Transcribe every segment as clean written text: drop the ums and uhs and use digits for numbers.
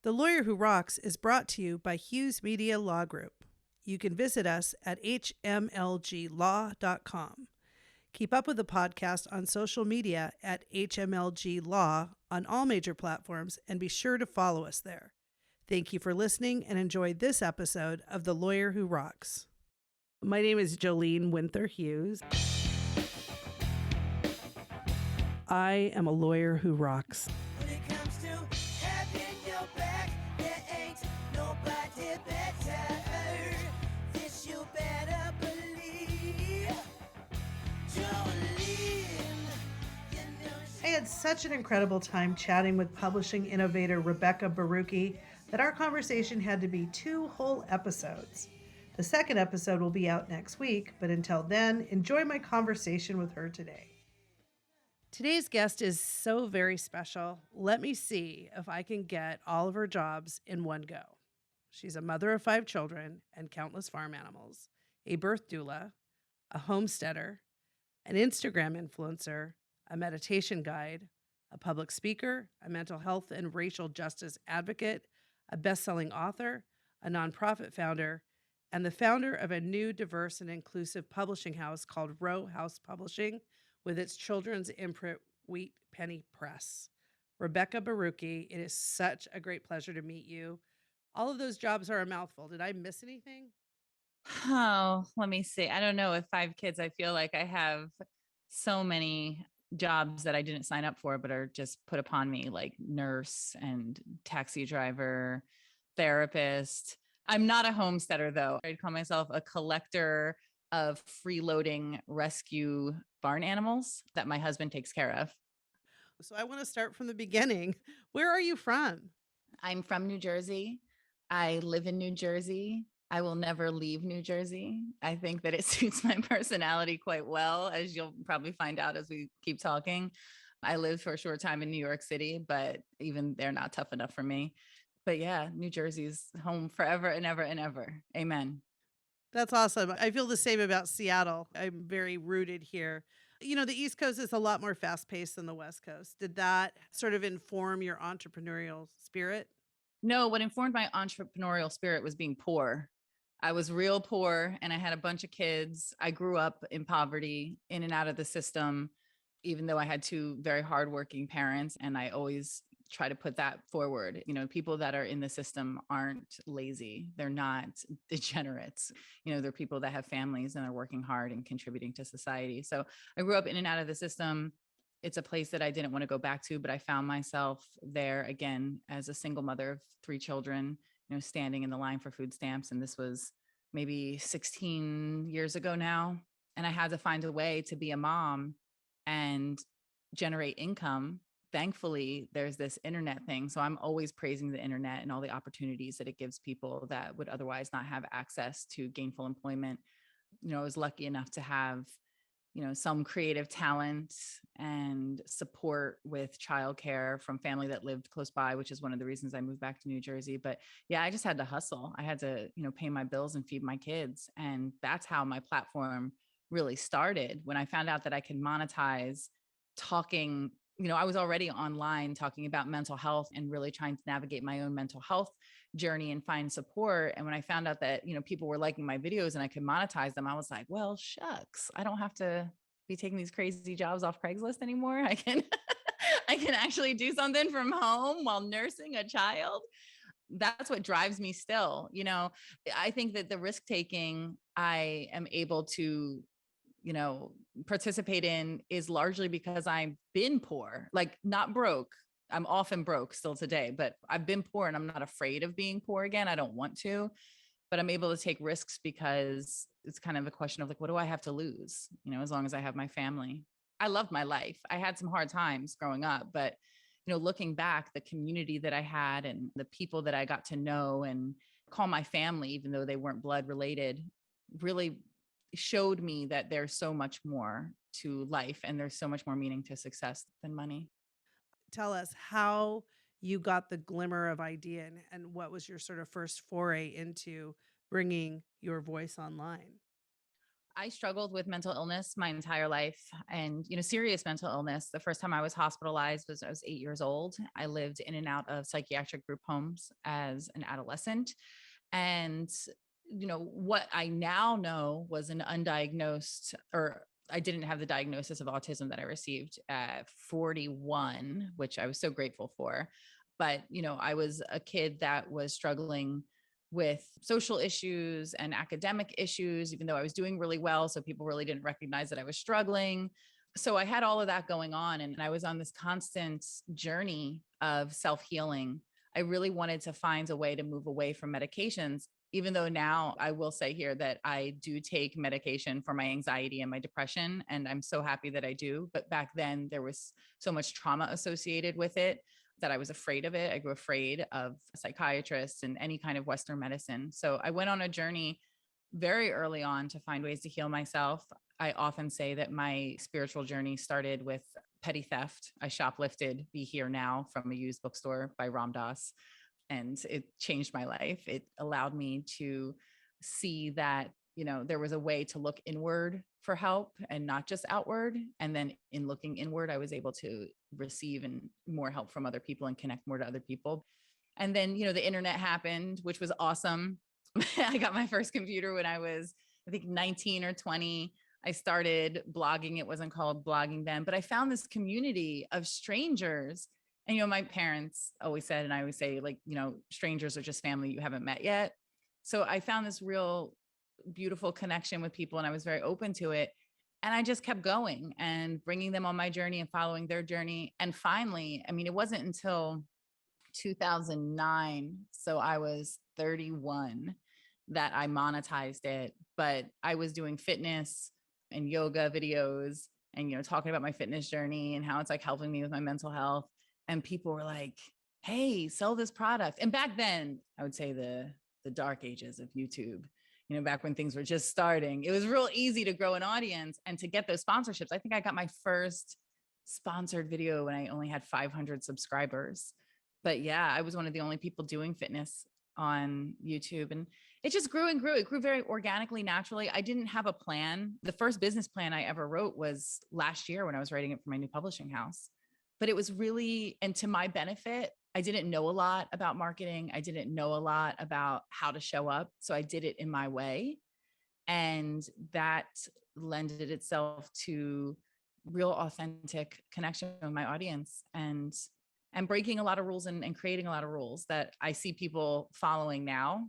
The Lawyer Who Rocks is brought to you by Hughes Media Law Group. You can visit us at hmlglaw.com. Keep up with the podcast on social media at HMLG Law on all major platforms and be sure to follow us there. Thank you for listening and enjoy this episode of The Lawyer Who Rocks. My name is Joleen Winther Hughes. I am a lawyer who rocks. When it comes to having your back, there ain't nobody better. This you better believe. Joleen, I had such an incredible time chatting with publishing innovator Rebekah Borucki that our conversation had to be 2 whole episodes. The second episode will be out next week, but until then, enjoy my conversation with her today. Today's guest is so very special. Let me see if I can get all of her jobs in one go. She's a mother of 5 children and countless farm animals, a birth doula, a homesteader, an Instagram influencer, a meditation guide, a public speaker, a mental health and racial justice advocate, a best-selling author, a nonprofit founder, and the founder of a new diverse and inclusive publishing house called Row House Publishing, with its children's imprint Wheat Penny Press. Rebekah Borucki, it is such a great pleasure to meet you. All of those jobs are a mouthful. Did I miss anything? Oh, let me see. I don't know. With 5 kids, I feel like I have so many jobs that I didn't sign up for, but are just put upon me, like nurse and taxi driver, therapist. I'm not a homesteader, though. I'd call myself a collector of freeloading rescue barn animals that my husband takes care of. So I want to start from the beginning. Where are you from? I'm from New Jersey. I live in New Jersey. I will never leave New Jersey. I think that it suits my personality quite well, as you'll probably find out as we keep talking. I lived for a short time in New York City, but even they're not tough enough for me. But yeah, New Jersey's home forever and ever and ever. Amen. That's awesome. I feel the same about Seattle. I'm very rooted here. You know, the East Coast is a lot more fast paced than the West Coast. Did that sort of inform your entrepreneurial spirit? No, what informed my entrepreneurial spirit was being poor. I was real poor and I had a bunch of kids. I grew up in poverty, in and out of the system, even though I had 2 very hardworking parents. And I always try to put that forward. You know, people that are in the system aren't lazy. They're not degenerates. You know, they're people that have families and they're working hard and contributing to society. So I grew up in and out of the system. It's a place that I didn't want to go back to, but I found myself there again as a single mother of 3 children, you know, standing in the line for food stamps. And this was maybe 16 years ago now. And I had to find a way to be a mom and generate income. Thankfully, there's this internet thing. So I'm always praising the internet and all the opportunities that it gives people that would otherwise not have access to gainful employment. You know, I was lucky enough to have, you know, some creative talent and support with childcare from family that lived close by, which is one of the reasons I moved back to New Jersey. But yeah, I just had to hustle. I had to, you know, pay my bills and feed my kids. And that's how my platform really started. When I found out that I could monetize talking, you know, I was already online talking about mental health and really trying to navigate my own mental health journey and find support. And when I found out that, you know, people were liking my videos and I could monetize them, I was like, well, shucks, I don't have to be taking these crazy jobs off Craigslist anymore. I can, I can actually do something from home while nursing a child. That's what drives me still. You know, I think that the risk taking I am able to, you know, participate in is largely because I've been poor, like not broke. I'm often broke still today, but I've been poor and I'm not afraid of being poor again. I don't want to, but I'm able to take risks because it's kind of a question of like, what do I have to lose? You know, as long as I have my family. I love my life. I had some hard times growing up, but you know, looking back, the community that I had and the people that I got to know and call my family, even though they weren't blood related, really showed me that there's so much more to life and there's so much more meaning to success than money. Tell us how you got the glimmer of idea and what was your sort of first foray into bringing your voice online? I struggled with mental illness my entire life and, serious mental illness. The first time I was hospitalized was I was 8 years old. I lived in and out of psychiatric group homes as an adolescent. And, what I now know was an undiagnosed, or I didn't have the diagnosis of autism that I received at 41, which I was so grateful for. But, I was a kid that was struggling with social issues and academic issues, even though I was doing really well. So people really didn't recognize that I was struggling. So I had all of that going on, and I was on this constant journey of self-healing. I really wanted to find a way to move away from medications, even though now I will say here that I do take medication for my anxiety and my depression, and I'm so happy that I do. But back then there was so much trauma associated with it that I was afraid of it. I grew afraid of psychiatrists and any kind of Western medicine. So I went on a journey very early on to find ways to heal myself. I often say that my spiritual journey started with petty theft. I shoplifted Be Here Now from a used bookstore by Ram Dass, and it changed my life. It allowed me to see that, there was a way to look inward for help and not just outward. And then in looking inward, I was able to receive and more help from other people and connect more to other people. And then, the internet happened, which was awesome. I got my first computer when I was, I think, 19 or 20. I started blogging. It wasn't called blogging then, but I found this community of strangers. And, my parents always said, and I always say, like, strangers are just family you haven't met yet. So I found this real beautiful connection with people, and I was very open to it. And I just kept going and bringing them on my journey and following their journey. And finally, it wasn't until 2009, so I was 31, that I monetized it. But I was doing fitness and yoga videos and, talking about my fitness journey and how it's like helping me with my mental health. And people were like, hey, sell this product. And back then, I would say the dark ages of YouTube, back when things were just starting, it was real easy to grow an audience and to get those sponsorships. I think I got my first sponsored video when I only had 500 subscribers. But yeah, I was one of the only people doing fitness on YouTube, and it just grew and grew. It grew very organically, naturally. I didn't have a plan. The first business plan I ever wrote was last year when I was writing it for my new publishing house. But it was really, and to my benefit, I didn't know a lot about marketing. I didn't know a lot about how to show up. So I did it in my way. And that lended itself to real authentic connection with my audience, and breaking a lot of rules and creating a lot of rules that I see people following now.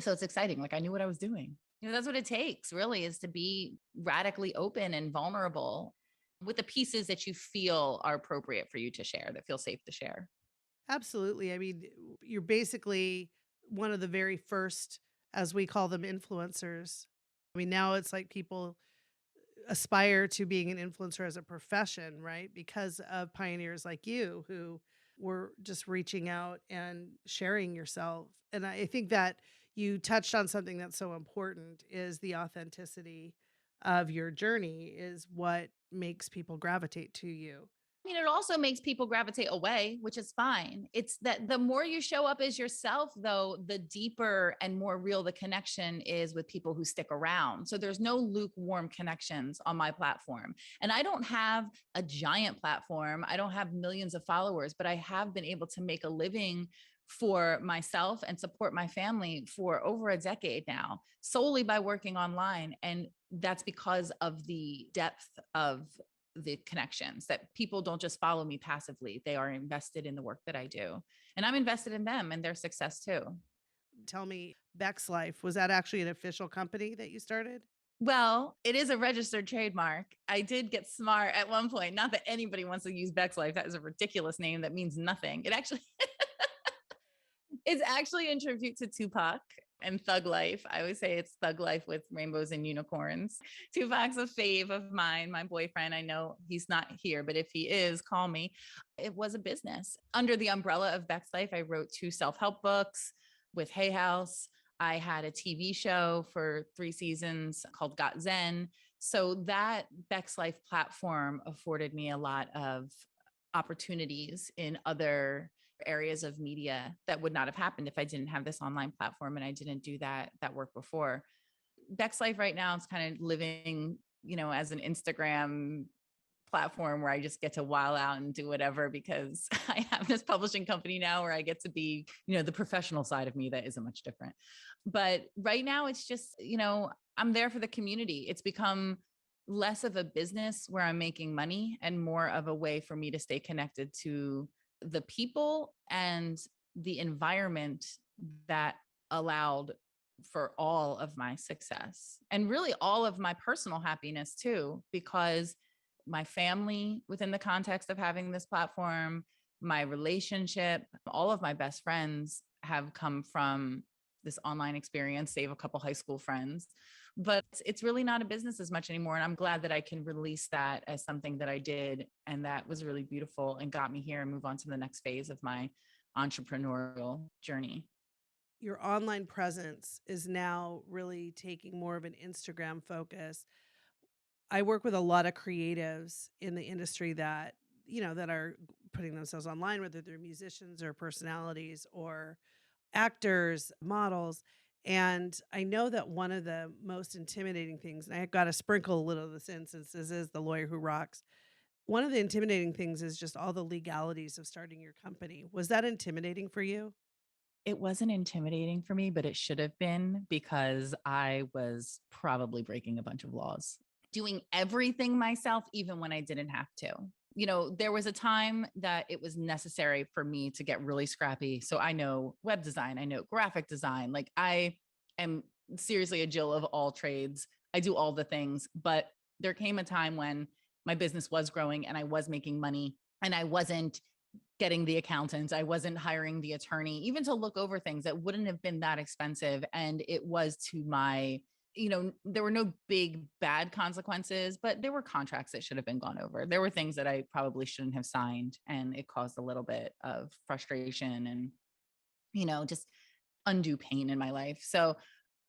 So it's exciting. Like, I knew what I was doing. That's what it takes, really, is to be radically open and vulnerable with the pieces that you feel are appropriate for you to share, that feel safe to share. Absolutely. You're basically one of the very first, as we call them, influencers. Now it's like people aspire to being an influencer as a profession, right? Because of pioneers like you who were just reaching out and sharing yourself. And I think that you touched on something that's so important, is the authenticity of your journey is what makes people gravitate to you. It also makes people gravitate away, which is fine. It's that the more you show up as yourself, though, the deeper and more real the connection is with people who stick around. So there's no lukewarm connections on my platform. And I don't have a giant platform. I don't have millions of followers, but I have been able to make a living for myself and support my family for over a decade now, solely by working online. And that's because of the depth of the connections, that people don't just follow me passively. They are invested in the work that I do. And I'm invested in them and their success too. Tell me, Beck's Life, was that actually an official company that you started? Well, it is a registered trademark. I did get smart at one point. Not that anybody wants to use Beck's Life. That is a ridiculous name that means nothing. It's actually in tribute to Tupac and Thug Life. I always say it's Thug Life with rainbows and unicorns. Tupac's a fave of mine, my boyfriend. I know he's not here, but if he is, call me. It was a business. Under the umbrella of Beck's Life, I wrote 2 self-help books with Hay House. I had a TV show for 3 seasons called Got Zen. So that Beck's Life platform afforded me a lot of opportunities in other areas of media that would not have happened if I didn't have this online platform and I didn't do that work before. Beck's life right now is kind of living, as an Instagram platform where I just get to while out and do whatever because I have this publishing company now where I get to be, the professional side of me that isn't much different. But right now it's just, I'm there for the community. It's become less of a business where I'm making money and more of a way for me to stay connected to the people and the environment that allowed for all of my success and really all of my personal happiness too, because my family within the context of having this platform, my relationship, all of my best friends have come from this online experience, save a couple high school friends. But it's really not a business as much anymore. And I'm glad that I can release that as something that I did. And that was really beautiful and got me here and move on to the next phase of my entrepreneurial journey. Your online presence is now really taking more of an Instagram focus. I work with a lot of creatives in the industry that, that are putting themselves online, whether they're musicians or personalities or actors, models. And I know that one of the most intimidating things, and I got to sprinkle a little of this in since this is the lawyer who rocks. One of the intimidating things is just all the legalities of starting your company. Was that intimidating for you? It wasn't intimidating for me, but it should have been because I was probably breaking a bunch of laws, doing everything myself, even when I didn't have to. There was a time that it was necessary for me to get really scrappy. So I know web design, I know graphic design. Like I am seriously a Jill of all trades. I do all the things, but there came a time when my business was growing and I was making money and I wasn't getting the accountant. I wasn't hiring the attorney, even to look over things that wouldn't have been that expensive. And it was to my, there were no big bad consequences, but there were contracts that should have been gone over. There were things that I probably shouldn't have signed. And it caused a little bit of frustration and, just undue pain in my life. So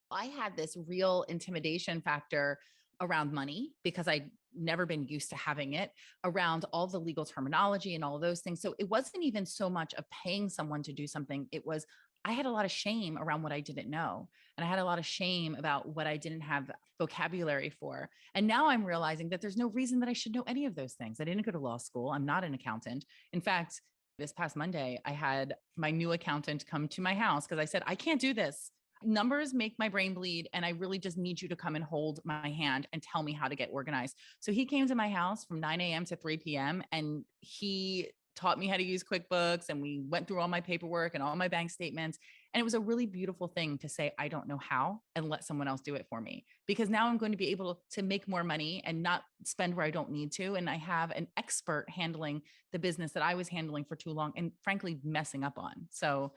I had this real intimidation factor around money because I'd never been used to having it, around all the legal terminology and all of those things. So it wasn't even so much of paying someone to do something. It was, I had a lot of shame around what I didn't know. And I had a lot of shame about what I didn't have vocabulary for. And now I'm realizing that there's no reason that I should know any of those things. I didn't go to law school. I'm not an accountant. In fact, this past Monday, I had my new accountant come to my house because I said, I can't do this. Numbers make my brain bleed. And I really just need you to come and hold my hand and tell me how to get organized. So he came to my house from 9 a.m. to 3 p.m. and he taught me how to use QuickBooks. And we went through all my paperwork and all my bank statements. And it was a really beautiful thing to say, I don't know how, and let someone else do it for me. Because now I'm going to be able to make more money and not spend where I don't need to. And I have an expert handling the business that I was handling for too long and frankly messing up on. So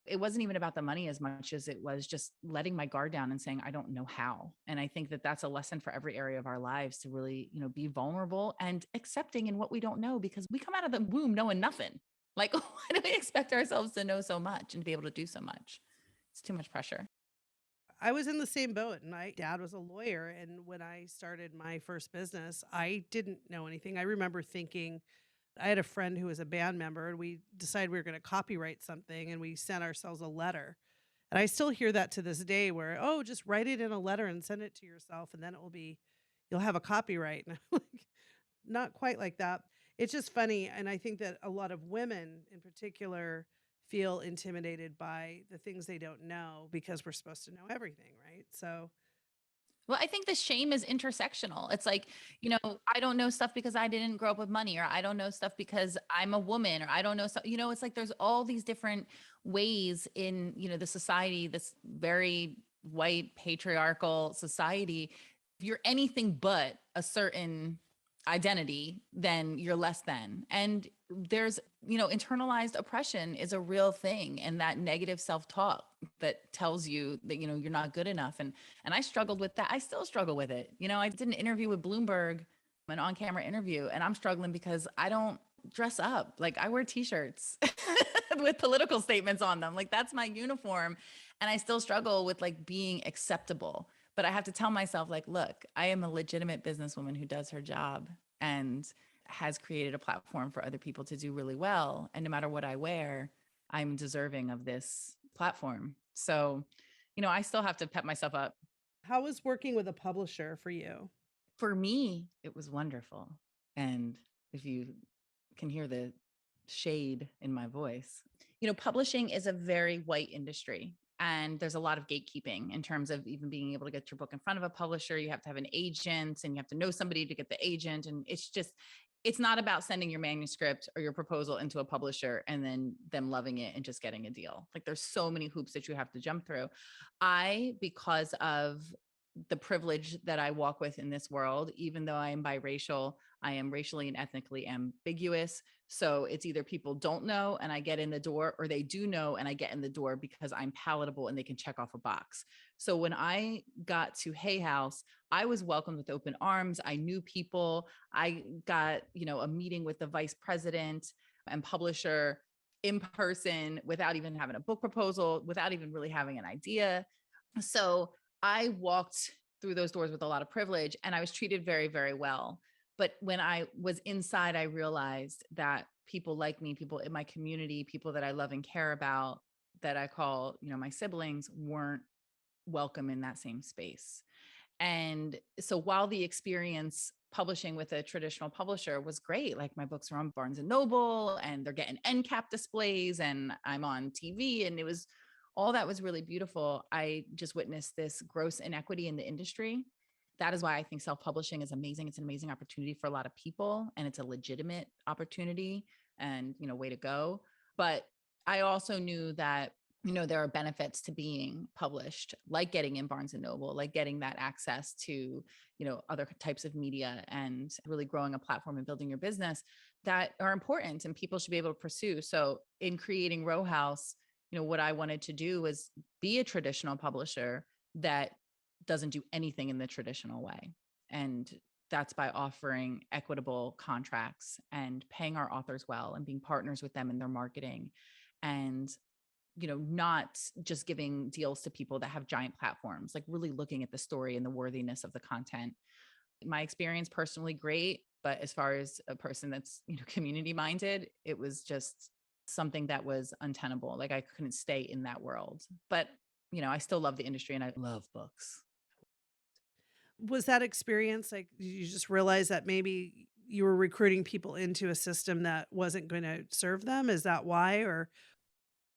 it wasn't even about the money as much as it was just letting my guard down and saying, I don't know how. And I think that that's a lesson for every area of our lives to really, be vulnerable and accepting in what we don't know, because we come out of the womb knowing nothing. Like, why do we expect ourselves to know so much and to be able to do so much? It's too much pressure. I was in the same boat. And my dad was a lawyer. And when I started my first business, I didn't know anything. I remember thinking, I had a friend who was a band member, and we decided we were going to copyright something, and we sent ourselves a letter. And I still hear that to this day where, oh, just write it in a letter and send it to yourself, and then you'll have a copyright. And I'm like, not quite like that. It's just funny. And I think that a lot of women in particular feel intimidated by the things they don't know because we're supposed to know everything, right? So, Well, I think the shame is intersectional. It's like, I don't know stuff because I didn't grow up with money, or I don't know stuff because I'm a woman, or I don't know stuff, it's like there's all these different ways in, the society, this very white patriarchal society. If you're anything but a certain identity, then you're less than. And there's, internalized oppression is a real thing. And that negative self-talk that tells you that, you're not good enough. And I struggled with that. I still struggle with it. I did an interview with Bloomberg, an on-camera interview, and I'm struggling because I don't dress up. Like, I wear t-shirts with political statements on them. Like, that's my uniform. And I still struggle with like being acceptable. But I have to tell myself, like, look, I am a legitimate businesswoman who does her job and has created a platform for other people to do really well. And no matter what I wear, I'm deserving of this platform. So, I still have to pep myself up How was working with a publisher for you? For me, it was wonderful. And if you can hear the shade in my voice, publishing is a very white industry. And there's a lot of gatekeeping in terms of even being able to get your book in front of a publisher. You have to have an agent and you have to know somebody to get the agent. And it's not about sending your manuscript or your proposal into a publisher and then them loving it and just getting a deal. Like there's so many hoops that you have to jump through. Because of the privilege that I walk with in this world, even though I am biracial, I am racially and ethnically ambiguous. So it's either people don't know and I get in the door, or they do know and I get in the door because I'm palatable and they can check off a box. So when I got to Hay House, I was welcomed with open arms. I knew people. I got, a meeting with the vice president and publisher in person without even having a book proposal, without even really having an idea. So I walked through those doors with a lot of privilege and I was treated very, very well. But when I was inside, I realized that people like me, people in my community, people that I love and care about, that I call, my siblings, weren't welcome in that same space. And so while the experience publishing with a traditional publisher was great, like my books are on Barnes and Noble and they're getting end cap displays and I'm on TV, and all that was really beautiful. I just witnessed this gross inequity in the industry. That is why I think self-publishing is amazing. It's an amazing opportunity for a lot of people and it's a legitimate opportunity and, way to go. But I also knew that there are benefits to being published, like getting in Barnes and Noble, like getting that access to, other types of media and really growing a platform and building your business that are important and people should be able to pursue. So in creating Row House, what I wanted to do was be a traditional publisher that doesn't do anything in the traditional way. And that's by offering equitable contracts and paying our authors well and being partners with them in their marketing, and not just giving deals to people that have giant platforms, like really looking at the story and the worthiness of the content. My experience personally, great. But as far as a person that's, community minded, it was just something that was untenable. Like I couldn't stay in that world, but I still love the industry and I love books. Was that experience like you just realized that maybe you were recruiting people into a system that wasn't going to serve them? Is that why? Or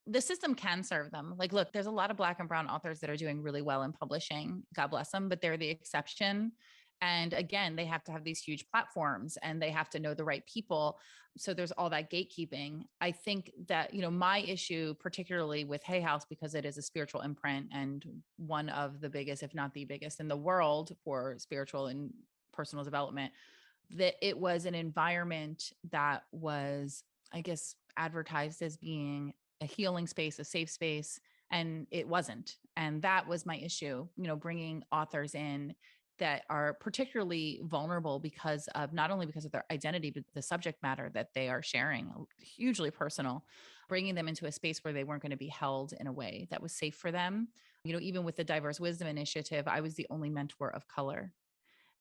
The system can serve them. Like, look, there's a lot of Black and brown authors that are doing really well in publishing. God bless them, but they're the exception. And again, they have to have these huge platforms and they have to know the right people. So there's all that gatekeeping. I think that, my issue, particularly with Hay House, because it is a spiritual imprint and one of the biggest, if not the biggest in the world for spiritual and personal development, that it was an environment that was, I guess, advertised as being a healing space, a safe space, and it wasn't. And that was my issue, bringing authors in that are particularly vulnerable because of not only because of their identity, but the subject matter that they are sharing, hugely personal, bringing them into a space where they weren't going to be held in a way that was safe for them. Even with the Diverse Wisdom Initiative, I was the only mentor of color.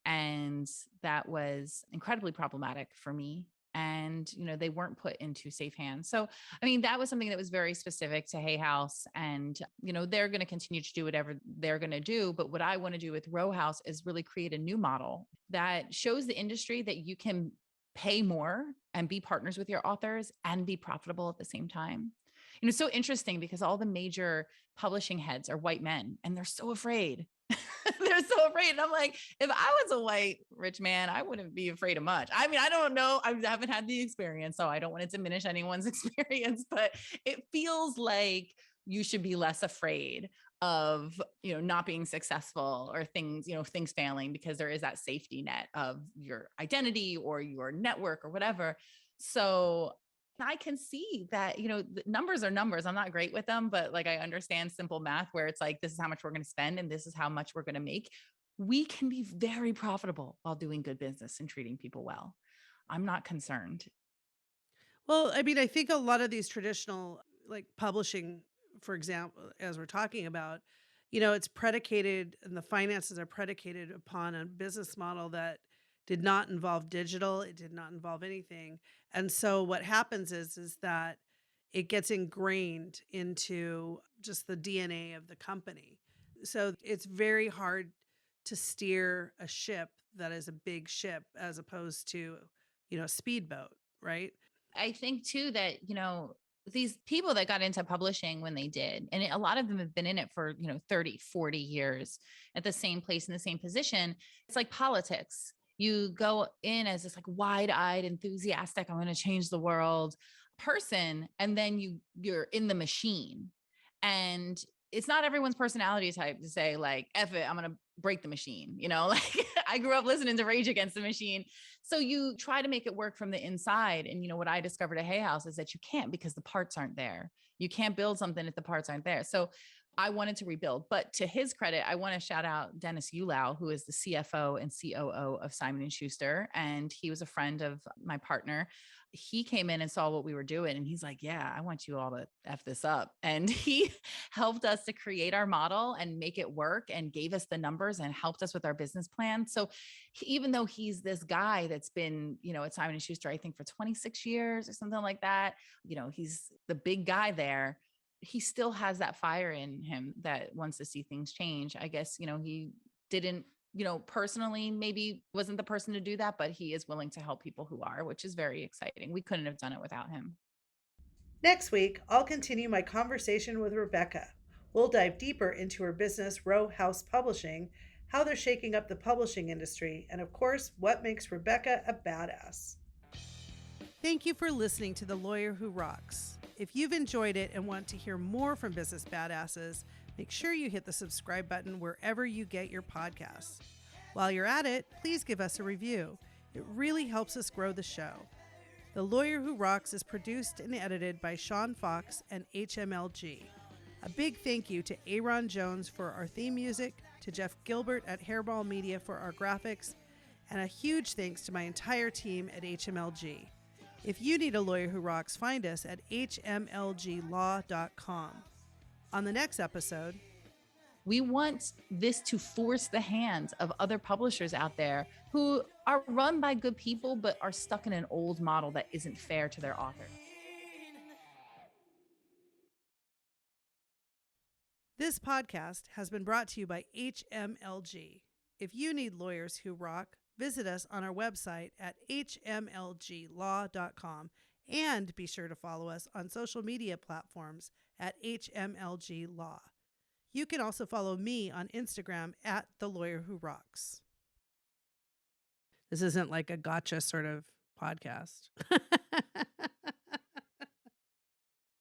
And that was incredibly problematic for me. And, they weren't put into safe hands. So, that was something that was very specific to Hay House. And, they're going to continue to do whatever they're going to do. But what I want to do with Row House is really create a new model that shows the industry that you can pay more and be partners with your authors and be profitable at the same time. It's so interesting because all the major publishing heads are white men and they're so afraid. They're so afraid. And I'm like, if I was a white rich man, I wouldn't be afraid of much. I don't know. I haven't had the experience, so I don't want to diminish anyone's experience, but it feels like you should be less afraid of, not being successful or things, things failing, because there is that safety net of your identity or your network or whatever. So I can see that, the numbers are numbers. I'm not great with them, but like I understand simple math where it's like, this is how much we're going to spend and this is how much we're going to make. We can be very profitable while doing good business and treating people well. I'm not concerned. well, I think a lot of these traditional like publishing, for example, as we're talking about, it's predicated and the finances are predicated upon a business model that did not involve digital, it did not involve anything. And so what happens is that it gets ingrained into just the DNA of the company. So it's very hard to steer a ship that is a big ship as opposed to, a speedboat, right? I think too that, these people that got into publishing when they did, and a lot of them have been in it for, 30, 40 years at the same place in the same position. It's like politics. You go in as this like wide-eyed, enthusiastic, I'm going to change the world person. And then you're in the machine. And it's not everyone's personality type to say like, F it, I'm going to break the machine. Like I grew up listening to Rage Against the Machine. So you try to make it work from the inside. And what I discovered at Hay House is that you can't, because the parts aren't there. You can't build something if the parts aren't there. So I wanted to rebuild, but to his credit, I want to shout out Dennis Ulau, who is the CFO and COO of Simon & Schuster. And he was a friend of my partner. He came in and saw what we were doing. And he's like, yeah, I want you all to F this up. And he helped us to create our model and make it work and gave us the numbers and helped us with our business plan. So even though he's this guy that's been, at Simon & Schuster, I think for 26 years or something like that, he's the big guy there. He still has that fire in him that wants to see things change. I guess, he didn't, personally, maybe wasn't the person to do that, but he is willing to help people who are, which is very exciting. We couldn't have done it without him. Next week, I'll continue my conversation with Rebekah. We'll dive deeper into her business, Row House Publishing, how they're shaking up the publishing industry, and of course, what makes Rebekah a badass. Thank you for listening to The Lawyer Who Rocks. If you've enjoyed it and want to hear more from business badasses, make sure you hit the subscribe button wherever you get your podcasts. While you're at it, please give us a review. It really helps us grow the show. The Lawyer Who Rocks is produced and edited by Sean Fox and HMLG. A big thank you to Aaron Jones for our theme music, to Jeff Gilbert at Hairball Media for our graphics, and a huge thanks to my entire team at HMLG. If you need a lawyer who rocks, find us at hmlglaw.com. On the next episode, we want this to force the hands of other publishers out there who are run by good people, but are stuck in an old model that isn't fair to their author. This podcast has been brought to you by HMLG. If you need lawyers who rock, visit us on our website at hmlglaw.com and be sure to follow us on social media platforms at hmlglaw. You can also follow me on Instagram at The Lawyer Who Rocks. This isn't like a gotcha sort of podcast.